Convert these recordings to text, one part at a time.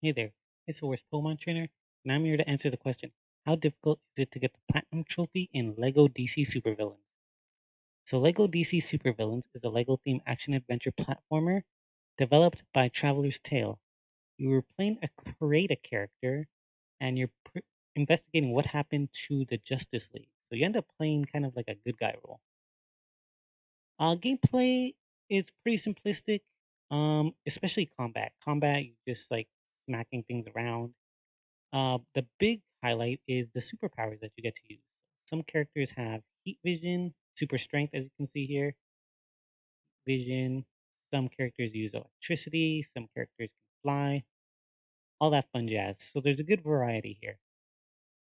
Hey there, it's the worst Pokemon trainer, and I'm here to answer the question, how difficult is it to get the Platinum Trophy in LEGO DC Super-Villains? So LEGO DC Super-Villains is a LEGO-themed action-adventure platformer developed by Traveler's Tale. You were playing create a character, and you're investigating what happened to the Justice League. So you end up playing kind of like a good guy role. Gameplay is pretty simplistic, especially combat. Combat, you just like smacking things around. The big highlight is the superpowers that you get to use. Some characters have heat vision, super strength, as you can see here, vision. Some characters use electricity, some characters can fly, all that fun jazz. So there's a good variety here.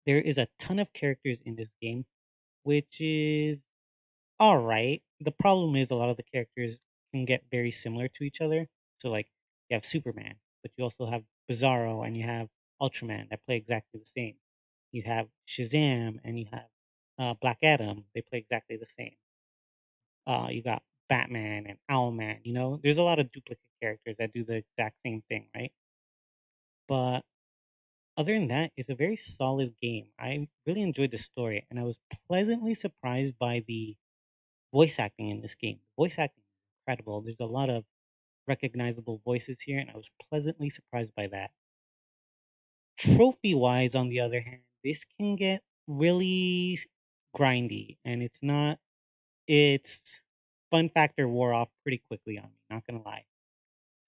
There is a ton of characters in this game, which is all right. The problem is a lot of the characters can get very similar to each other. So, like, you have Superman, but you also have Bizarro and you have Ultraman that play exactly the same. You have Shazam and you have Black Adam. They play exactly the same. You got Batman and Owlman. There's a lot of duplicate characters that do the exact same thing, right? But other than that, it's a very solid game. I really enjoyed the story, and I was pleasantly surprised by the voice acting in this game. Voice acting is incredible. There's a lot of recognizable voices here, and I was pleasantly surprised by that. Trophy wise, on the other hand, this can get really grindy, and it's not, its fun factor wore off pretty quickly on me, not gonna lie.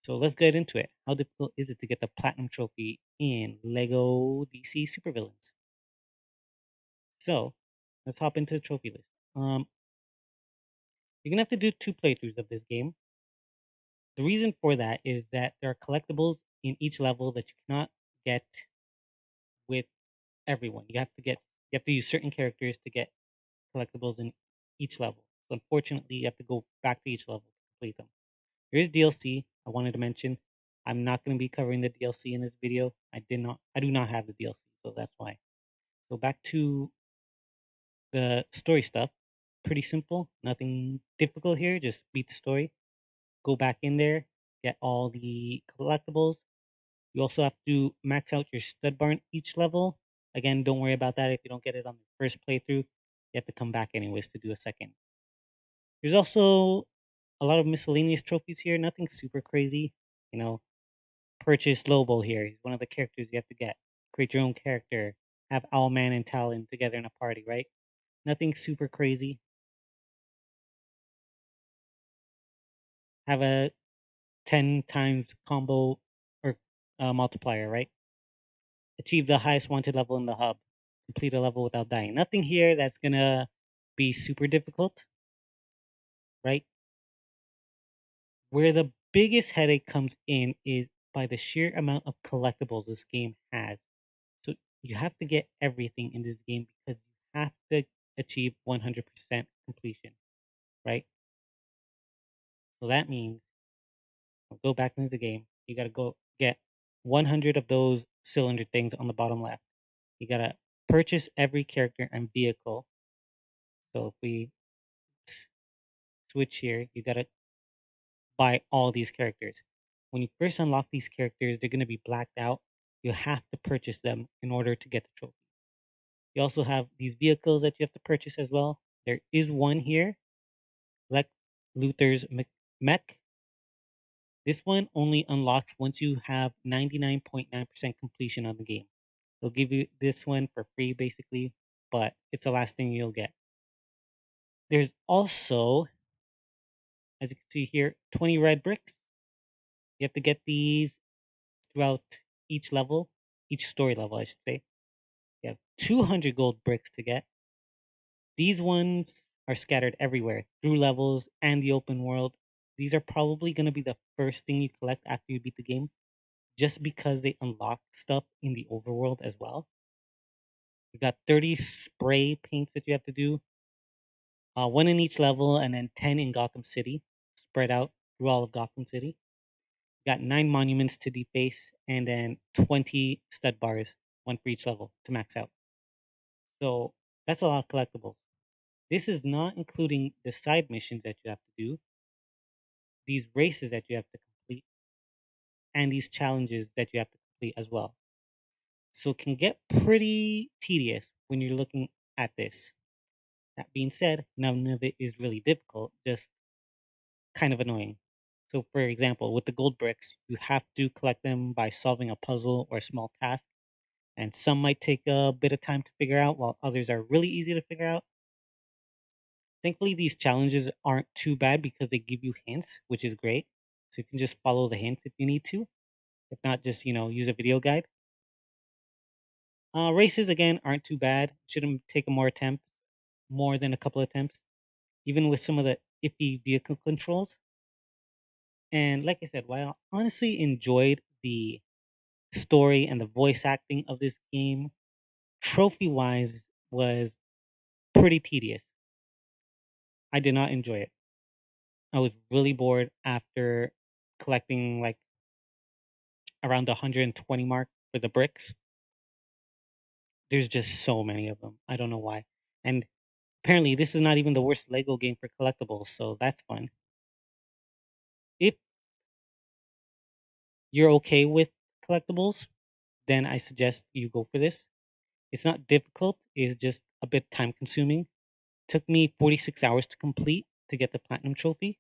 So let's get into it. How difficult is it to get the Platinum Trophy in LEGO DC Supervillains? So let's hop into the trophy list. You're gonna have to do 2 playthroughs of this game. The reason for that is that there are collectibles in each level that you cannot get with everyone. You have to use certain characters to get collectibles in each level. So unfortunately, you have to go back to each level to complete them. There is DLC. I wanted to mention. I'm not going to be covering the DLC in this video. I do not have the DLC, so that's why. So back to the story stuff. Pretty simple. Nothing difficult here. Just beat the story. Go back in there. Get all the collectibles. You also have to max out your stud barn each level. Again, don't worry about that if you don't get it on the first playthrough. You have to come back anyways to do a second. There's also a lot of miscellaneous trophies here. Nothing super crazy. You know, purchase Lobo here. He's one of the characters you have to get. Create your own character. Have Owlman and Talon together in a party, right? Nothing super crazy. Have a 10 times combo or multiplier, right? Achieve the highest wanted level in the hub. Complete a level without dying. Nothing here that's gonna be super difficult, right? Where the biggest headache comes in is by the sheer amount of collectibles this game has. So you have to get everything in this game because you have to achieve 100% completion, right? So that means go back into the game. You gotta go get 100 of those cylinder things on the bottom left. You gotta purchase every character and vehicle. So if we switch here, you gotta buy all these characters. When you first unlock these characters, they're gonna be blacked out. You have to purchase them in order to get the trophy. You also have these vehicles that you have to purchase as well. There is one here, Lex Luthor's mech. This one only unlocks once you have 99.9% completion on the game. They'll give you this one for free basically, but it's the last thing you'll get. There's also, as you can see here, 20 red bricks. You have to get these throughout each level, each story level, I should say. You have 200 gold bricks to get. These ones are scattered everywhere through levels and the open world. These are probably going to be the first thing you collect after you beat the game, just because they unlock stuff in the overworld as well. You got 30 spray paints that you have to do, one in each level, and then 10 in Gotham City, spread out through all of Gotham City. You got 9 monuments to deface, and then 20 stud bars, one for each level to max out. So that's a lot of collectibles. This is not including the side missions that you have to do, these races that you have to complete, and these challenges that you have to complete as well. So it can get pretty tedious when you're looking at this. That being said, none of it is really difficult, just kind of annoying. So, for example, with the gold bricks, you have to collect them by solving a puzzle or a small task, and some might take a bit of time to figure out, while others are really easy to figure out. Thankfully, these challenges aren't too bad because they give you hints, which is great. So you can just follow the hints if you need to. If not, just use a video guide. Races again aren't too bad. Shouldn't take more than a couple attempts, even with some of the iffy vehicle controls. And like I said, while I honestly enjoyed the story and the voice acting of this game, trophy wise was pretty tedious. I did not enjoy it. I was really bored after collecting like around the 120 mark for the bricks. There's just so many of them. I don't know why. And apparently, this is not even the worst Lego game for collectibles, so that's fun. If you're okay with collectibles, then I suggest you go for this. It's not difficult, it's just a bit time consuming. Took me 46 hours to complete to get the platinum trophy.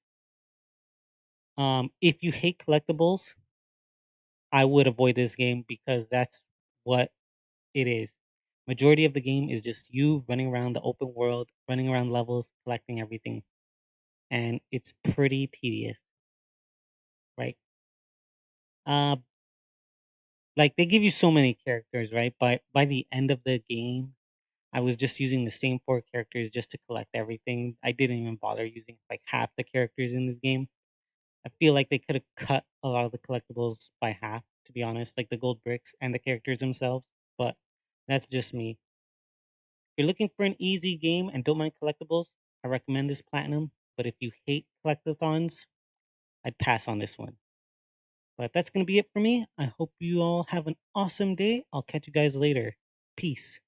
If you hate collectibles, I would avoid this game because that's what it is. Majority of the game is just you running around the open world, running around levels, collecting everything, and it's pretty tedious, right? Uh, like they give you so many characters, right? But by the end of the game, I was just using the same four characters just to collect everything. I didn't even bother using like half the characters in this game. I feel like they could have cut a lot of the collectibles by half, to be honest, like the gold bricks and the characters themselves. But that's just me. If you're looking for an easy game and don't mind collectibles, I recommend this platinum. But if you hate collectathons, I'd pass on this one. But that's going to be it for me. I hope you all have an awesome day. I'll catch you guys later. Peace.